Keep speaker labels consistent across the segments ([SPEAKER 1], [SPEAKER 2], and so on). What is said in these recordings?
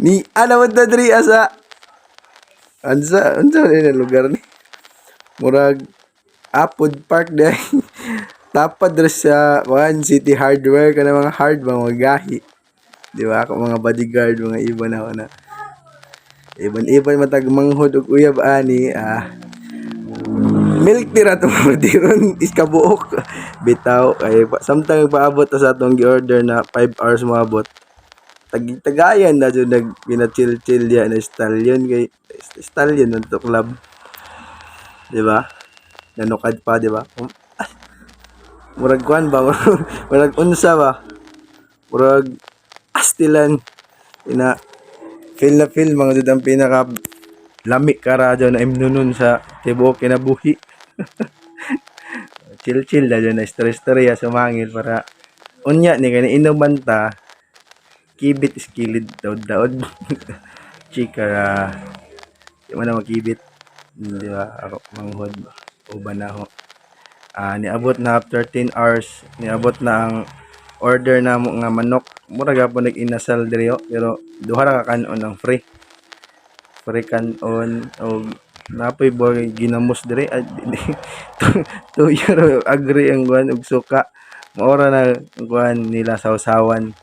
[SPEAKER 1] Ni ano man ta diri asa unsa ni lugar ni? Murag Apod Park dai. Tapad diri sa kuan City Hardware kana mga mga gahi. Di ba? Ako mga bodyguard, mga iba na. Iban matag manghod og uyab ani milk tira to diron iskabuok bitaw ay samtang paabot ta sa atong gi-order na 5 hours moabot tagayan na jud nag pina-chill ya na stallion kay stallion man to club, di ba? Nanukad pa, di ba? Murag kuan ba? Murag unsa ba? Murag astilan ina feel na feel mga jud ang pinaka lami karadyo na imnunon sa tibuok kinabuhi. Chill na dyan na istorya sumangil para unya ni kani inuman ta kibit is kilid daod chika di man na makibit, di ba? Ako manghod uban na ho niabot na after 10 hours niabot na ang order na mo nga manok mura gapon nag-inasal diri pero duha ra ka kanon ang free kanon og napoy boy ginamos dire tuyo agree ang guan og suka maora na guan nila sawsawan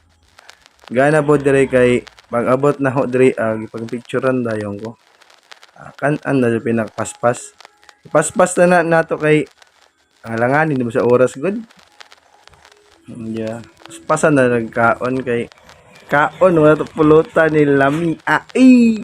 [SPEAKER 1] gana po dire kay pag abot na ho dire gipagpicturean dayon ko kan-an na pinakpaspas paspas na nato kay langanin mo sa oras good yeah paspasan na nagkaon kay kaon wala to pulutan ni lami ai